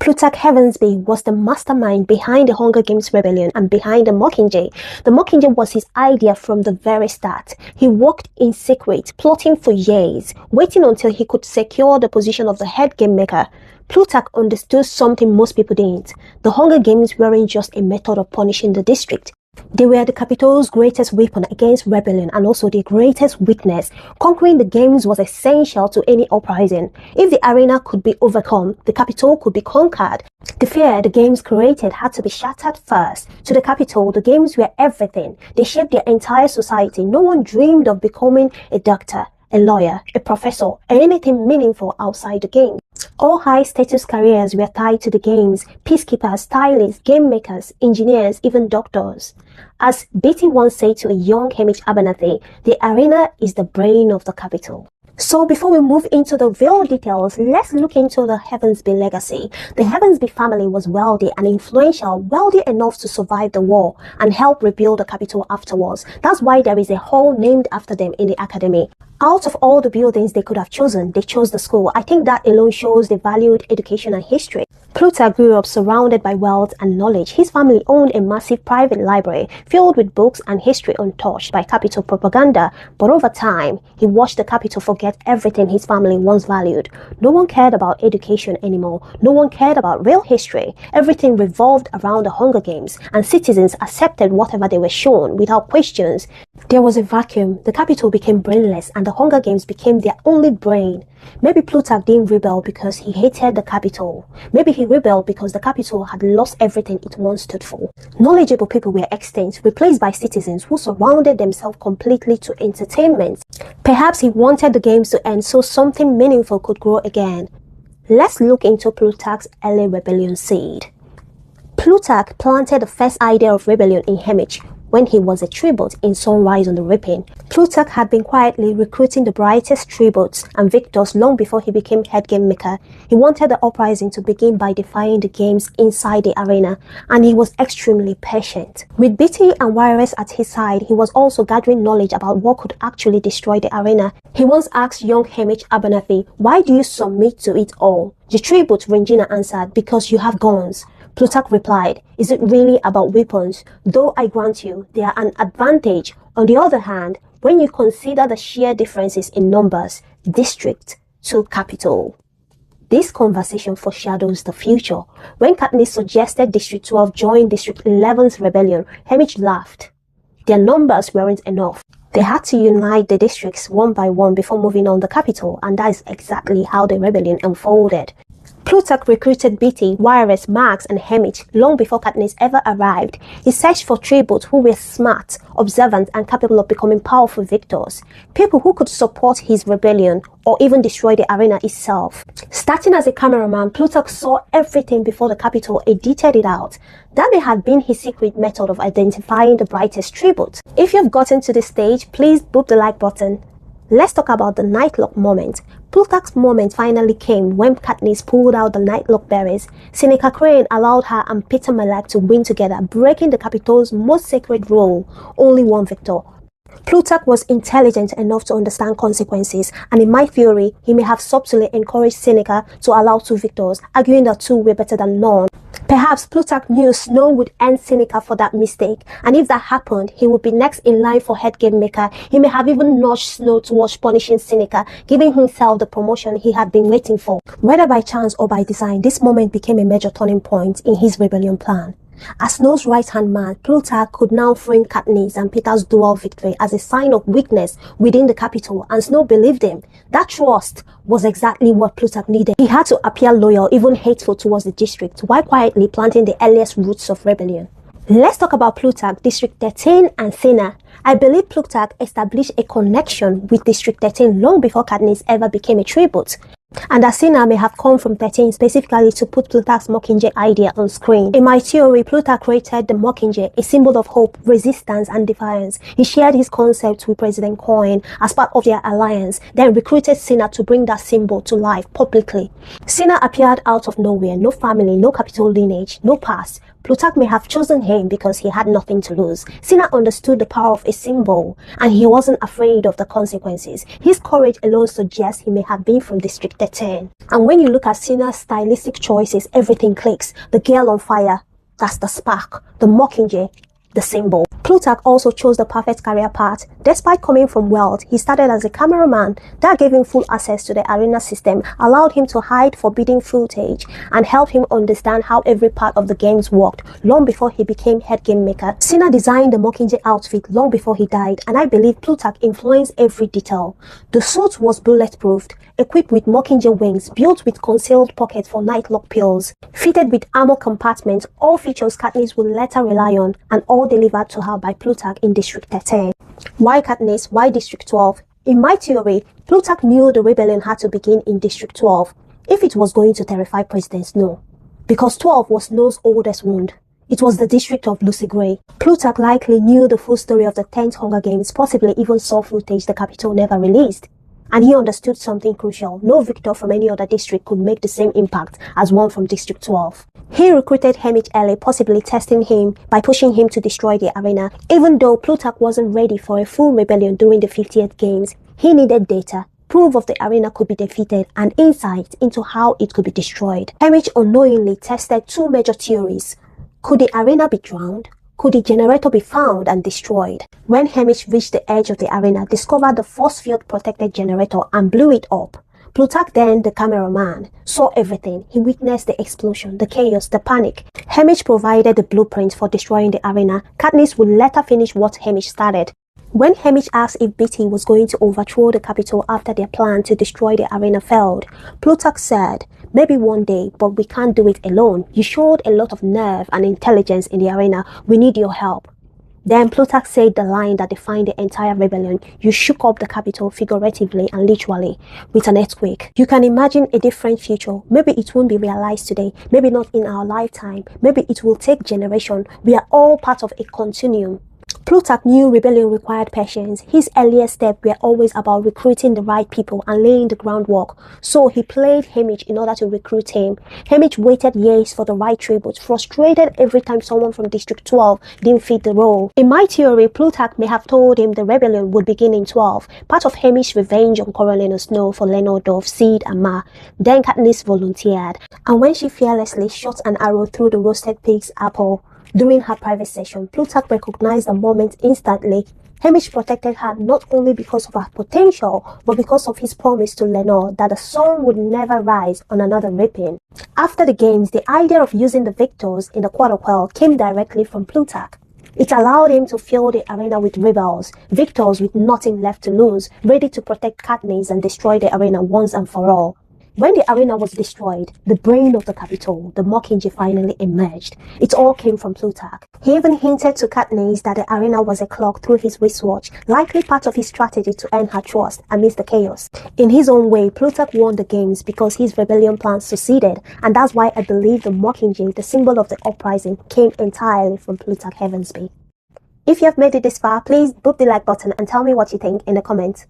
Plutarch Heavensbee was the mastermind behind the Hunger Games rebellion and behind the Mockingjay. The Mockingjay was his idea from the very start. He worked in secret, plotting for years, waiting until he could secure the position of the head game maker. Plutarch understood something most people didn't. The Hunger Games weren't just a method of punishing the district. They were the Capitol's greatest weapon against rebellion and also their greatest weakness. Conquering the games was essential to any uprising. If the arena could be overcome, the Capitol could be conquered. The fear the games created had to be shattered first. To the Capitol, the games were everything. They shaped their entire society. No one dreamed of becoming a doctor, a lawyer, a professor, or anything meaningful outside the game. All high-status careers were tied to the games: peacekeepers, stylists, game makers, engineers, even doctors. As Beetee once said to a young Haymitch Abernathy, the arena is the brain of the Capitol. So before we move into the real details, let's look into the Heavensbee legacy. The Heavensbee family was wealthy and influential, wealthy enough to survive the war and help rebuild the Capitol afterwards. That's why there is a hall named after them in the academy. Out of all the buildings they could have chosen, they chose the school. I think that alone shows they valued education and history. Plutarch grew up surrounded by wealth and knowledge. His family owned a massive private library filled with books and history untouched by Capitol propaganda. But over time, he watched the Capitol forget everything his family once valued. No one cared about education anymore. No one cared about real history. Everything revolved around the Hunger Games, and citizens accepted whatever they were shown without questions. There was a vacuum. The Capitol became brainless, and the Hunger Games became their only brain. Maybe Plutarch didn't rebel because he hated the Capitol. Maybe he rebelled because the Capitol had lost everything it once stood for. Knowledgeable people were extinct, replaced by citizens who surrounded themselves completely to entertainment. Perhaps he wanted the games to end so something meaningful could grow again. Let's look into Plutarch's early rebellion seed. Plutarch planted the first idea of rebellion in Haymitch when he was a tribute in Sunrise on the Reaping. Plutarch had been quietly recruiting the brightest tributes and victors long before he became head game maker. He wanted the uprising to begin by defying the games inside the arena, and he was extremely patient. With Beetee and warriors at his side, he was also gathering knowledge about what could actually destroy the arena. He once asked young Haymitch Abernathy, "Why do you submit to it all?" The tribute Regina answered, "Because you have guns." Plutarch replied, "Is it really about weapons? Though I grant you, they are an advantage. On the other hand, when you consider the sheer differences in numbers, district to Capitol." This conversation foreshadows the future. When Katniss suggested District 12 join District 11's rebellion, Haymitch laughed. Their numbers weren't enough. They had to unite the districts one by one before moving on the Capitol, and that is exactly how the rebellion unfolded. Plutarch recruited Beetee, Warres, Max, and Haymitch long before Katniss ever arrived. He searched for tributes who were smart, observant, and capable of becoming powerful victors. People who could support his rebellion or even destroy the arena itself. Starting as a cameraman, Plutarch saw everything before the Capitol edited it out. That may have been his secret method of identifying the brightest tributes. If you've gotten to this stage, please boop the like button. Let's talk about the nightlock moment. Plutarch's moment finally came when Katniss pulled out the nightlock berries. Seneca Crane allowed her and Peeta Mellark to win together, breaking the Capitol's most sacred rule: only one victor. Plutarch was intelligent enough to understand consequences, and in my theory, he may have subtly encouraged Seneca to allow two victors, arguing that two were better than none. Perhaps Plutarch knew Snow would end Seneca for that mistake, and if that happened, he would be next in line for head game maker. He may have even nudged Snow towards punishing Seneca, giving himself the promotion he had been waiting for. Whether by chance or by design, this moment became a major turning point in his rebellion plan. As Snow's right-hand man, Plutarch could now frame Katniss and Peeta's dual victory as a sign of weakness within the Capitol, and Snow believed him. That trust was exactly what Plutarch needed. He had to appear loyal, even hateful towards the district, while quietly planting the earliest roots of rebellion. Let's talk about Plutarch, District 13, and Cinna. I believe Plutarch established a connection with District 13 long before Katniss ever became a tribute. And that Cinna may have come from 13 specifically to put Plutarch's Mockingjay idea on screen. In my theory, Plutarch created the Mockingjay, a symbol of hope, resistance, and defiance. He shared his concept with President Coin as part of their alliance, then recruited Cinna to bring that symbol to life publicly. Cinna appeared out of nowhere, no family, no Capitol lineage, no past. Plutarch may have chosen him because he had nothing to lose. Cinna understood the power of a symbol, and he wasn't afraid of the consequences. His courage alone suggests he may have been from District District 13. And when you look at Cinna's stylistic choices, everything clicks. The girl on fire, that's the spark. The Mockingjay, the symbol. Plutarch also chose the perfect career path. Despite coming from wealth, he started as a cameraman. That gave him full access to the arena system, allowed him to hide forbidden footage, and helped him understand how every part of the games worked long before he became head game maker. Cinna designed the Mockingjay outfit long before he died, and I believe Plutarch influenced every detail. The suit was bulletproofed, equipped with Mockingjay wings, built with concealed pockets for nightlock pills, fitted with armor compartments, all features Katniss would later rely on, and all delivered to her by Plutarch in District 13. Why Katniss? Why District 12? In my theory, Plutarch knew the rebellion had to begin in District 12 if it was going to terrify President Snow, because 12 was Snow's oldest wound. It was the district of Lucy Gray. Plutarch likely knew the full story of the 10th Hunger Games, possibly even saw footage the Capitol never released. And he understood something crucial. No victor from any other district could make the same impact as one from District 12. He recruited Haymitch early, possibly testing him by pushing him to destroy the arena. Even though Plutarch wasn't ready for a full rebellion during the 50th Games, he needed data, proof of the arena could be defeated, and insight into how it could be destroyed. Haymitch unknowingly tested two major theories. Could the arena be drowned? Could the generator be found and destroyed? When Haymitch reached the edge of the arena, discovered the force field protected generator and blew it up. Plutarch, then the cameraman, saw everything. He witnessed the explosion, the chaos, the panic. Haymitch provided the blueprint for destroying the arena. Katniss would later finish what Haymitch started. When Haymitch asked if Beetee was going to overthrow the Capitol after their plan to destroy the arena failed, Plutarch said, "Maybe one day, but we can't do it alone. You showed a lot of nerve and intelligence in the arena. We need your help." Then Plutarch said the line that defined the entire rebellion: "You shook up the Capitol figuratively and literally with an earthquake." You can imagine a different future. Maybe it won't be realized today. Maybe not in our lifetime. Maybe it will take generations. We are all part of a continuum. Plutarch knew rebellion required patience. His earliest steps were always about recruiting the right people and laying the groundwork. So he played Haymitch in order to recruit him. Haymitch waited years for the right tribute, frustrated every time someone from District 12 didn't fit the role. In my theory, Plutarch may have told him the rebellion would begin in 12, part of Haymitch's revenge on Coriolanus Snow for Lenordorf, Sid, and Ma. Then Katniss volunteered, and when she fearlessly shot an arrow through the roasted pig's apple during her private session, Plutarch recognized the moment instantly. Haymitch protected her not only because of her potential, but because of his promise to Lenore that the sun would never rise on another reaping. After the games, the idea of using the victors in the quarterquell came directly from Plutarch. It allowed him to fill the arena with rebels, victors with nothing left to lose, ready to protect Katniss and destroy the arena once and for all. When the arena was destroyed, the brain of the Capitol, the Mockingjay, finally emerged. It all came from Plutarch. He even hinted to Katniss that the arena was a clock through his wristwatch, likely part of his strategy to earn her trust amidst the chaos. In his own way, Plutarch won the games because his rebellion plans succeeded, and that's why I believe the Mockingjay, the symbol of the uprising, came entirely from Plutarch Heavensbee. If you have made it this far, please boop the like button and tell me what you think in the comments.